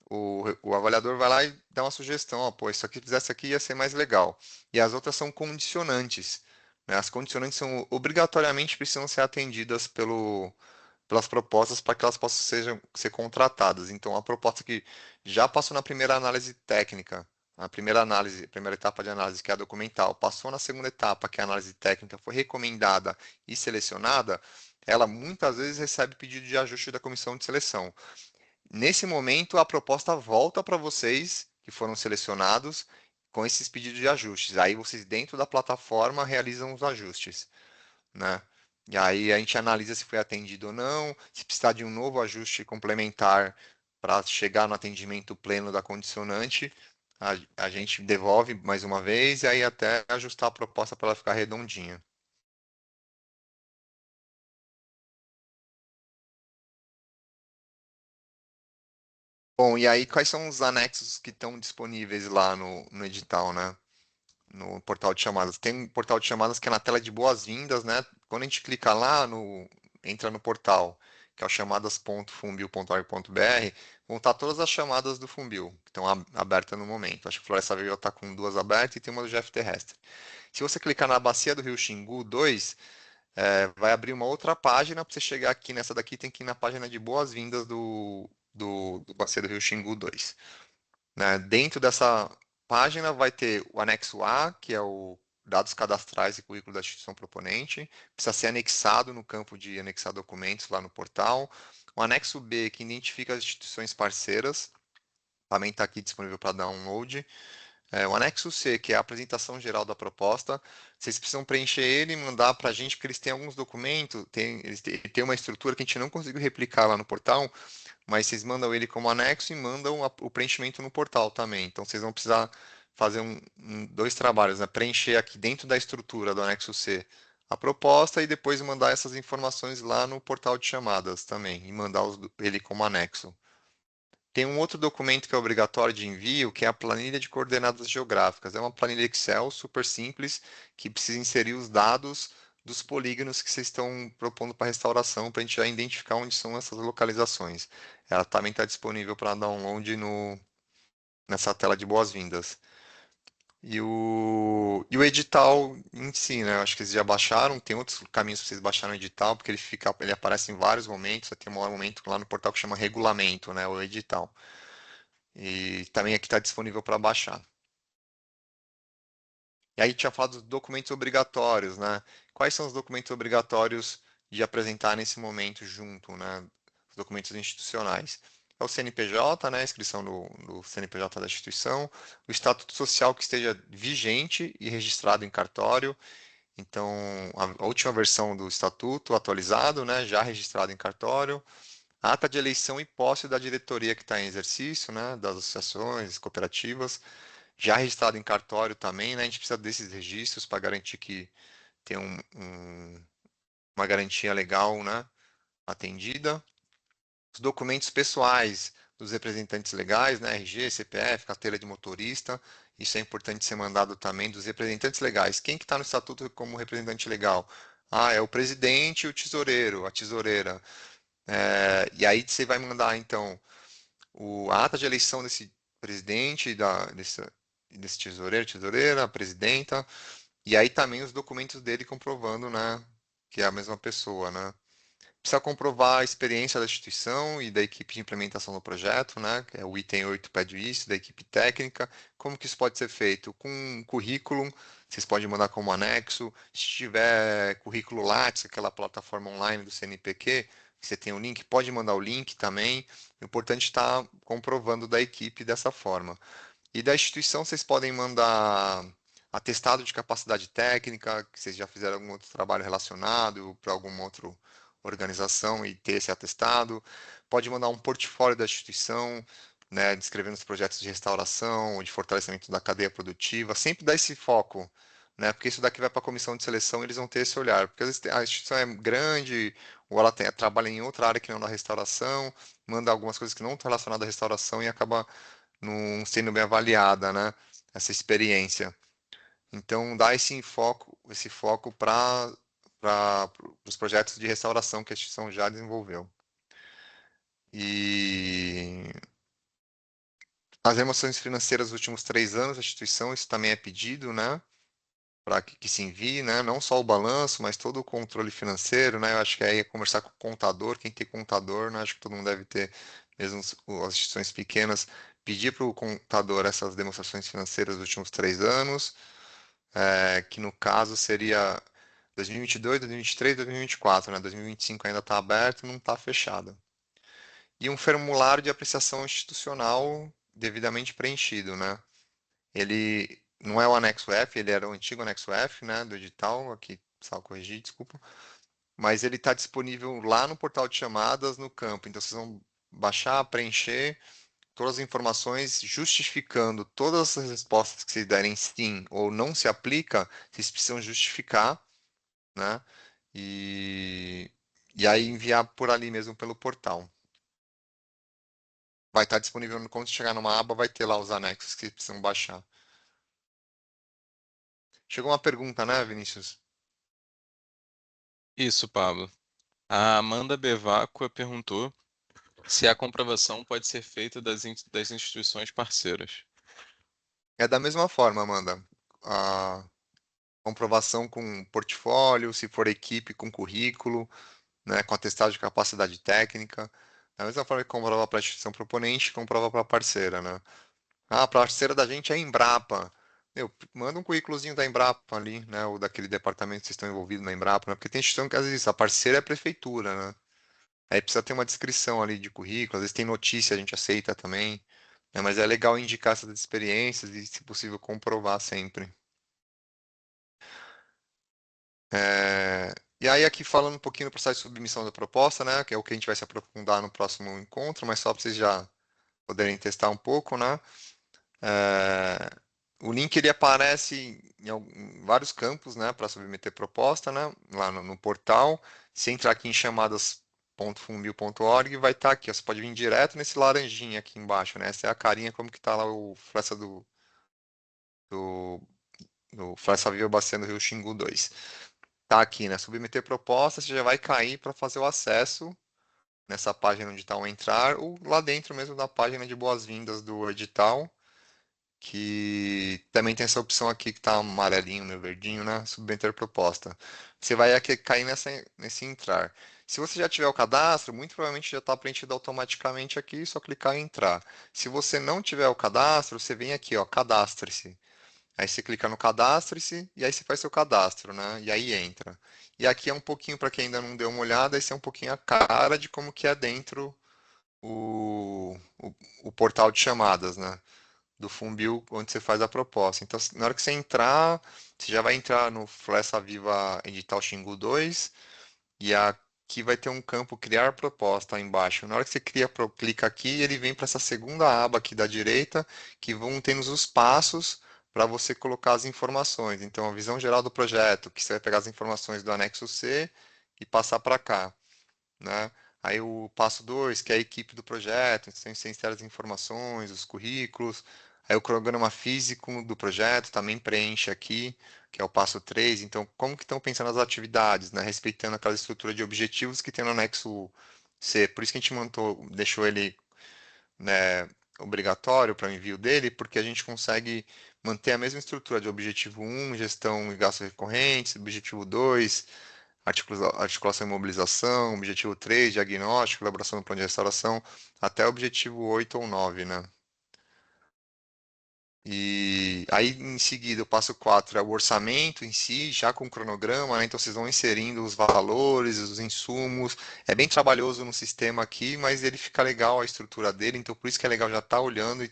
Speaker 1: O avaliador vai lá e dá uma sugestão, ó, pô, isso aqui fizesse aqui ia ser mais legal. E as outras são condicionantes, né? As condicionantes são obrigatoriamente precisam ser atendidas pelas propostas para que elas possam ser contratadas. Então, a proposta que já passou na primeira análise técnica, a primeira análise, a primeira etapa de análise, que é a documental, passou na segunda etapa, que é a análise técnica, foi recomendada e selecionada, ela muitas vezes recebe pedido de ajuste da comissão de seleção. Nesse momento, a proposta volta para vocês que foram selecionados com esses pedidos de ajustes. Aí vocês dentro da plataforma realizam os ajustes, né? E aí a gente analisa se foi atendido ou não, se precisar de um novo ajuste complementar para chegar no atendimento pleno da condicionante, a gente devolve mais uma vez e aí até ajustar a proposta para ela ficar redondinha. Bom, e aí quais são os anexos que estão disponíveis lá no edital, né? No portal de chamadas. Tem um portal de chamadas que é na tela de boas-vindas, né? Quando a gente clica lá, entra no portal, que é o chamadas.fumbil.org.br, vão estar todas as chamadas do Fumbil, que estão abertas no momento. Acho que o Floresta Viva está com duas abertas e tem uma do Jeff Terrestre. Se você clicar na bacia do Rio Xingu 2, vai abrir uma outra página. Para você chegar aqui nessa daqui, tem que ir na página de boas-vindas do bacia do Rio Xingu 2, né? Dentro dessa página vai ter o anexo A, que é o dados cadastrais e currículo da instituição proponente, precisa ser anexado no campo de anexar documentos lá no portal. O anexo B, que identifica as instituições parceiras, também está aqui disponível para download. O anexo C, que é a apresentação geral da proposta, vocês precisam preencher ele e mandar para a gente, porque eles têm alguns documentos, eles têm uma estrutura que a gente não conseguiu replicar lá no portal, mas vocês mandam ele como anexo e mandam o preenchimento no portal também. Então vocês vão precisar fazer dois trabalhos, né? Preencher aqui dentro da estrutura do anexo C a proposta e depois mandar essas informações lá no portal de chamadas também e mandar ele como anexo. Tem um outro documento que é obrigatório de envio, que é a planilha de coordenadas geográficas. É uma planilha Excel super simples que precisa inserir os dados dos polígonos que vocês estão propondo para restauração, para a gente já identificar onde são essas localizações. Ela também está disponível para download nessa tela de boas-vindas. E o edital em si, né? Eu acho que eles já baixaram, tem outros caminhos para vocês baixarem o edital, porque ele aparece em vários momentos, tem um momento lá no portal que chama regulamento, né? O edital. E também aqui está disponível para baixar. E aí tinha falado dos documentos obrigatórios, né? Quais são os documentos obrigatórios de apresentar nesse momento junto, né? Os documentos institucionais. É o CNPJ, né? A inscrição do CNPJ da instituição, o estatuto social que esteja vigente e registrado em cartório. Então, a última versão do estatuto atualizado, né? Já registrado em cartório. A ata de eleição e posse da diretoria que está em exercício, né? Das associações, cooperativas já registrado em cartório também, né? A gente precisa desses registros para garantir que tem uma garantia legal, né? Atendida. Os documentos pessoais dos representantes legais, né? RG, CPF, carteira de motorista. Isso é importante ser mandado também dos representantes legais. Quem que está no estatuto como representante legal? Ah, é o presidente e o tesoureiro, a tesoureira. E aí você vai mandar, então, a ata de eleição desse presidente, desse tesoureiro, tesoureira, a presidenta, e aí também os documentos dele comprovando, né, que é a mesma pessoa, né. Precisa comprovar a experiência da instituição e da equipe de implementação do projeto, né, que é o item 8 pede isso, da equipe técnica. Como que isso pode ser feito? Com um currículo, vocês podem mandar como anexo. Se tiver currículo Lattes, aquela plataforma online do CNPq, que você tem o link, pode mandar o link também. O importante é estar comprovando da equipe dessa forma. E da instituição vocês podem mandar atestado de capacidade técnica, que vocês já fizeram algum outro trabalho relacionado para alguma outra organização e ter esse atestado. Pode mandar um portfólio da instituição, né, descrevendo os projetos de restauração ou de fortalecimento da cadeia produtiva. Sempre dá esse foco, né, porque isso daqui vai para a comissão de seleção e eles vão ter esse olhar. Porque às vezes a instituição é grande, ou ela trabalha em outra área que não é da restauração, manda algumas coisas que não estão relacionadas à restauração e acaba não sendo bem avaliada, né? Essa experiência. Então, dá esse foco para os projetos de restauração que a instituição já desenvolveu. E as emoções financeiras dos últimos 3 anos da instituição, isso também é pedido, né? Para que se envie, né? Não só o balanço, mas todo o controle financeiro, né? Eu acho que aí é conversar com o contador, quem tem contador, né? Acho que todo mundo deve ter, mesmo as instituições pequenas, pedir para o contador essas demonstrações financeiras dos últimos 3 anos, que no caso seria 2022, 2023, 2024, né? 2025 ainda está aberto, não está fechado. E um formulário de apreciação institucional devidamente preenchido, né? Ele não é o anexo F, ele era o antigo anexo F, né, do edital, aqui, só corrigir, desculpa, mas ele está disponível lá no portal de chamadas, no campo, então vocês vão baixar, preencher todas as informações, justificando todas as respostas que vocês derem sim ou não se aplica, vocês precisam justificar, né, e, e aí enviar por ali mesmo pelo portal. Vai estar disponível, quando chegar numa aba, vai ter lá os anexos que precisam baixar. Chegou uma pergunta, né, Vinícius?
Speaker 2: Isso, Pablo. A Amanda Bevacqua perguntou se a comprovação pode ser feita das instituições parceiras.
Speaker 1: É da mesma forma, Amanda. A comprovação com portfólio, se for equipe com currículo, né, com atestado de capacidade técnica. Da mesma forma que comprova para a instituição proponente, comprova para a parceira, né? Ah, a parceira da gente é a Embrapa. Meu, manda um currículozinho da Embrapa ali, né? Ou daquele departamento que vocês estão envolvidos na Embrapa, né? Porque tem instituição que às vezes a parceira é a prefeitura, né? Aí precisa ter uma descrição ali de currículo, às vezes tem notícia, a gente aceita também, né? Mas é legal indicar essas experiências e, se possível, comprovar sempre. E aí, aqui falando um pouquinho do processo de submissão da proposta, né? Que é o que a gente vai se aprofundar no próximo encontro, mas só para vocês já poderem testar um pouco, né? É, o link ele aparece em vários campos, né? Para submeter proposta, né? Lá no portal. Se entrar aqui em chamadas.funbil.org, vai estar aqui, ó. Você pode vir direto nesse laranjinha aqui embaixo, né? Essa é a carinha como que está lá o Flecha do Flecha Viva Baciano do Rio Xingu 2. tá aqui, né? Submeter proposta, você já vai cair para fazer o acesso nessa página onde está o entrar, ou lá dentro mesmo da página de boas-vindas do edital, que também tem essa opção aqui que está amarelinho, meu verdinho, né? Submeter proposta. Você vai aqui cair nesse entrar. Se você já tiver o cadastro, muito provavelmente já está preenchido automaticamente aqui, só clicar em entrar. Se você não tiver o cadastro, você vem aqui, ó, cadastre-se. Aí você clica no cadastre-se e aí você faz seu cadastro, né? E aí entra. E aqui é um pouquinho, para quem ainda não deu uma olhada, esse é um pouquinho a cara de como que é dentro o, o, o portal de chamadas, né? Do Funbil, onde você faz a proposta. Então, na hora que você entrar, você já vai entrar no Flessa Viva Edital Xingu 2 e aqui vai ter um campo Criar Proposta aí embaixo. Na hora que você clica aqui, ele vem para essa segunda aba aqui da direita, que vão tendo os passos para você colocar as informações. Então, a visão geral do projeto, que você vai pegar as informações do anexo C e passar para cá, né? Aí o passo 2, que é a equipe do projeto, então você insere as informações, os currículos. Aí o cronograma físico do projeto também preenche aqui, que é o passo 3. Então, como que estão pensando as atividades, né? Respeitando aquela estrutura de objetivos que tem no anexo C. Por isso que a gente deixou ele, né, obrigatório para o envio dele, porque a gente consegue manter a mesma estrutura de objetivo 1, gestão e gastos recorrentes, objetivo 2, articulação e mobilização, objetivo 3, diagnóstico, elaboração do plano de restauração, até o objetivo 8 ou 9, né? E aí, em seguida, o passo 4 é o orçamento em si, já com o cronograma, né? Então, vocês vão inserindo os valores, os insumos. É bem trabalhoso no sistema aqui, mas ele fica legal a estrutura dele. Então, por isso que é legal já estar olhando e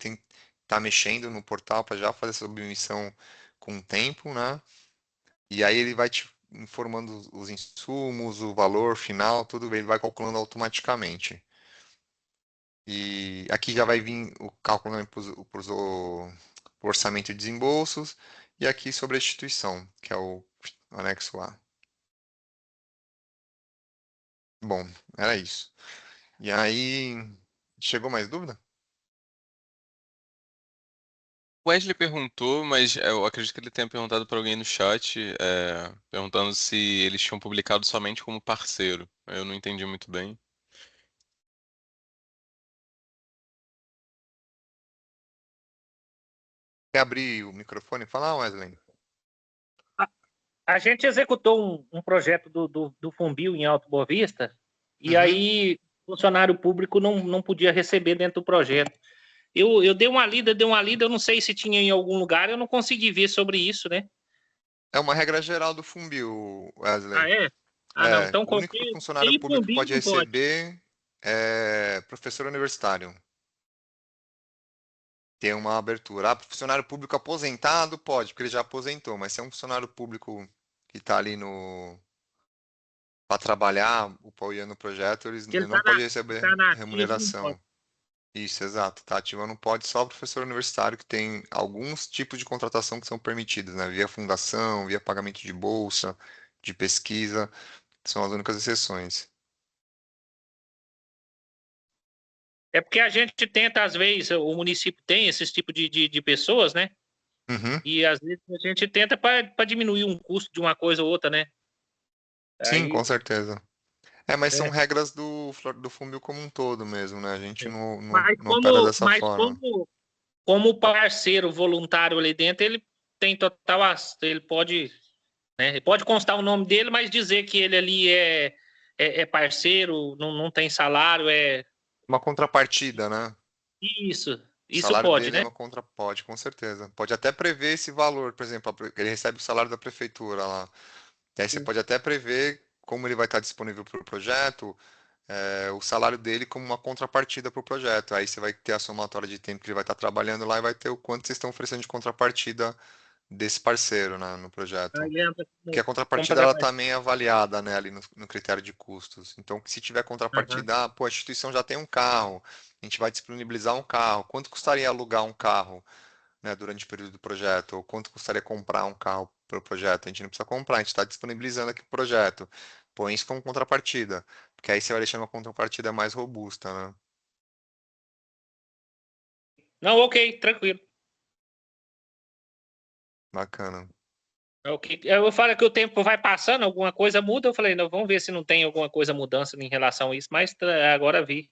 Speaker 1: tá mexendo no portal para já fazer essa submissão com o tempo, né? E aí ele vai te informando os insumos, o valor final, tudo, ele vai calculando automaticamente. E aqui já vai vir o cálculo, né, pro orçamento de desembolsos e aqui sobre a instituição, que é o anexo A. Bom, era isso. E aí, chegou mais dúvida?
Speaker 2: O Wesley perguntou, mas eu acredito que ele tenha perguntado para alguém no chat, perguntando se eles tinham publicado somente como parceiro. Eu não entendi muito bem.
Speaker 1: Quer abrir o microfone e falar, Wesley?
Speaker 3: A, a gente executou um projeto do Funbil em Alto Boa Vista, e
Speaker 1: Uhum.
Speaker 3: aí o funcionário público não podia receber dentro do projeto. Eu dei uma lida, eu não sei se tinha em algum lugar, eu não consegui ver sobre isso, né?
Speaker 1: É uma regra geral do Funbil,
Speaker 3: Ah,
Speaker 1: Wesley.
Speaker 3: é? Ah, não.
Speaker 1: É,
Speaker 3: Então
Speaker 1: o único
Speaker 3: qualquer.
Speaker 1: funcionário
Speaker 3: Tem
Speaker 1: público que
Speaker 3: Funbil,
Speaker 1: pode
Speaker 3: não pode.
Speaker 1: receber é professor universitário. Ter uma abertura. Ah, funcionário público aposentado pode, porque ele já aposentou, mas se é um funcionário público que está ali no para trabalhar, apoiando o projeto,
Speaker 3: Se ele
Speaker 1: ele não pode receber
Speaker 3: tá na ativa, não pode.
Speaker 1: remuneração. Isso, exato. Tá ativa não pode, só o professor universitário que tem alguns tipos de contratação que são permitidos, né? Via fundação, via pagamento de bolsa, de pesquisa, são as únicas exceções.
Speaker 3: É porque a gente tenta, às vezes, o município tem esses tipos de pessoas, né?
Speaker 1: Uhum.
Speaker 3: E às vezes a gente tenta para diminuir um custo de uma coisa ou outra, né?
Speaker 1: Sim, com
Speaker 3: Aí,
Speaker 1: certeza. É, mas são
Speaker 3: é,
Speaker 1: regras do Funbil como um todo mesmo, né? A gente
Speaker 3: é.
Speaker 1: não opera dessa forma.
Speaker 3: Como parceiro voluntário ali dentro, ele tem total, ele pode, né? Ele pode constar o nome dele, mas dizer que ele ali é parceiro, não tem salário, é
Speaker 1: Uma contrapartida, né?
Speaker 3: isso,
Speaker 1: O
Speaker 3: isso
Speaker 1: salário
Speaker 3: pode,
Speaker 1: dele é
Speaker 3: né?
Speaker 1: uma pode, com certeza. Pode até prever esse valor, por exemplo, ele recebe o salário da prefeitura lá. E aí você pode até prever como ele vai estar disponível para o projeto, o salário dele como uma contrapartida para o projeto. Aí você vai ter a somatória de tempo que ele vai estar trabalhando lá e vai ter o quanto vocês estão oferecendo de contrapartida desse parceiro, né, no projeto.
Speaker 3: Aí entra
Speaker 1: Porque a
Speaker 3: como
Speaker 1: contrapartida
Speaker 3: fazer a
Speaker 1: ela
Speaker 3: parte.
Speaker 1: também é avaliada, né, ali no critério de custos. Então, se tiver
Speaker 3: Aham.
Speaker 1: contrapartida, pô, a instituição já tem um carro, a gente vai disponibilizar um carro. Quanto custaria alugar um carro, né, durante o período do projeto? Ou quanto custaria comprar um carro para o projeto? A gente não precisa comprar, a gente está disponibilizando aqui o projeto. Põe isso como contrapartida, porque aí você vai deixando uma contrapartida mais robusta, né?
Speaker 3: Não, ok, tranquilo.
Speaker 1: Bacana.
Speaker 3: Eu falo que o tempo vai passando, alguma coisa muda. Eu falei, não, vamos ver se não tem alguma coisa mudança em relação a isso, mas agora vi.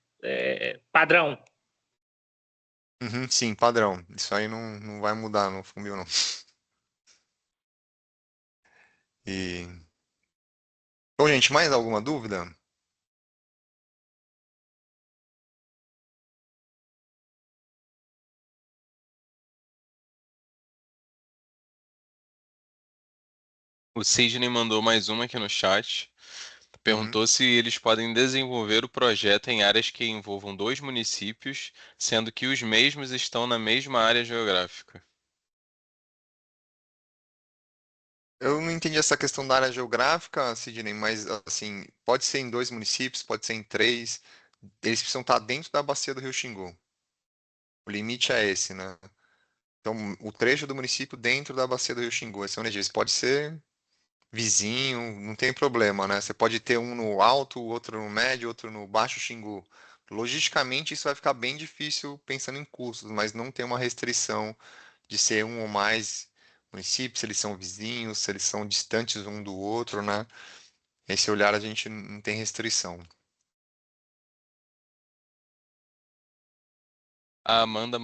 Speaker 3: Padrão.
Speaker 1: Uhum, sim, padrão. Isso aí não vai mudar no Fumbil, não. E... Bom, gente, mais alguma dúvida?
Speaker 2: O Sidney mandou mais uma aqui no chat.
Speaker 1: Uhum.
Speaker 2: Perguntou se eles podem desenvolver o projeto em áreas que envolvam dois municípios, sendo que os mesmos estão na mesma área geográfica.
Speaker 1: Eu não entendi essa questão da área geográfica, Sidney, mas assim, pode ser em 2 municípios, pode ser em 3. Eles precisam estar dentro da bacia do Rio Xingu. O limite é esse, né? Então, o trecho do município dentro da bacia do Rio Xingu, esse é o onde diz. Pode ser vizinho, não tem problema, né? Você pode ter um no alto, outro no médio, outro no baixo Xingu. Logisticamente, isso vai ficar bem difícil pensando em custos, mas não tem uma restrição de ser um ou mais municípios, se eles são vizinhos, se eles são distantes um do outro, né? Esse olhar a gente não tem restrição.
Speaker 2: A Amanda,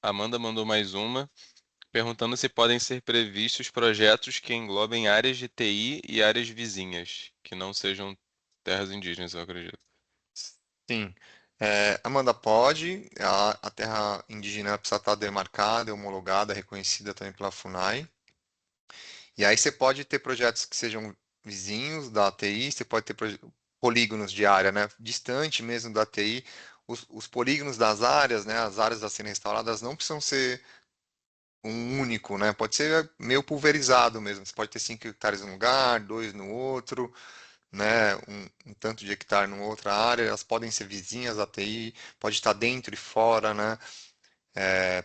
Speaker 2: Amanda mandou mais uma, perguntando se podem ser previstos projetos que englobem áreas de TI e áreas vizinhas, que não sejam terras indígenas, eu acredito.
Speaker 1: Sim. Amanda, pode. A terra indígena precisa estar demarcada, homologada, reconhecida também pela FUNAI. E aí você pode ter projetos que sejam vizinhos da ATI, você pode ter polígonos de área, né? Distante mesmo da ATI. Os polígonos das áreas, né? As áreas a serem restauradas não precisam ser um único, né? Pode ser meio pulverizado mesmo. Você pode ter 5 hectares em um lugar, 2 no outro, né? Um tanto de hectare numa outra área. Elas podem ser vizinhas da TI, pode estar dentro e fora, né?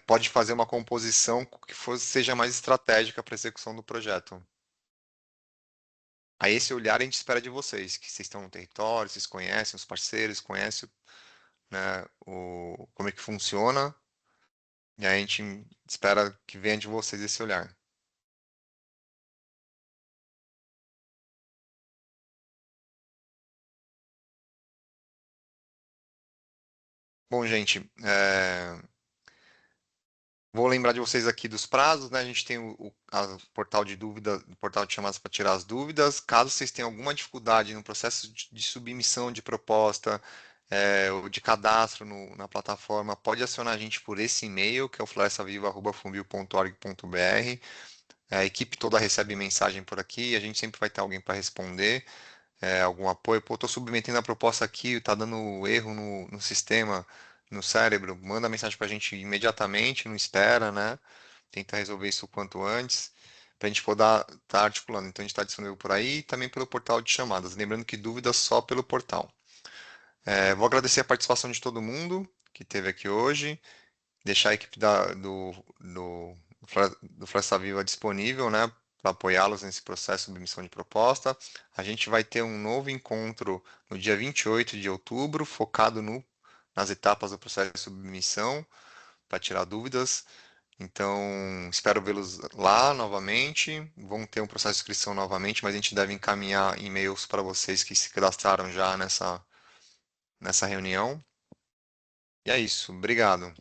Speaker 1: Pode fazer uma composição que seja mais estratégica para a execução do projeto. A esse olhar a gente espera de vocês, que vocês estão no território, vocês conhecem os parceiros, conhecem, né, como é que funciona, e a gente espera que venha de vocês esse olhar. Bom, gente, vou lembrar de vocês aqui dos prazos, né? A gente tem o portal de dúvida, o portal de chamadas para tirar as dúvidas. Caso vocês tenham alguma dificuldade no processo de submissão de proposta, ou de cadastro na plataforma, pode acionar a gente por esse e-mail, que é o florestaviva@funbil.org.br. A equipe toda recebe mensagem por aqui, a gente sempre vai ter alguém para responder, algum apoio. Pô, estou submetendo a proposta aqui, está dando erro no sistema, no cérebro, manda mensagem para a gente imediatamente, não espera, né? Tenta resolver isso o quanto antes, para a gente poder estar articulando. Então a gente está disponível por aí e também pelo portal de chamadas. Lembrando que dúvidas só pelo portal. Vou agradecer a participação de todo mundo que esteve aqui hoje, deixar a equipe do Floresta Viva disponível, né, para apoiá-los nesse processo de submissão de proposta. A gente vai ter um novo encontro no dia 28 de outubro, focado nas etapas do processo de submissão, para tirar dúvidas. Então, espero vê-los lá novamente. Vão ter um processo de inscrição novamente, mas a gente deve encaminhar e-mails para vocês que se cadastraram já nessa reunião. E é isso. Obrigado.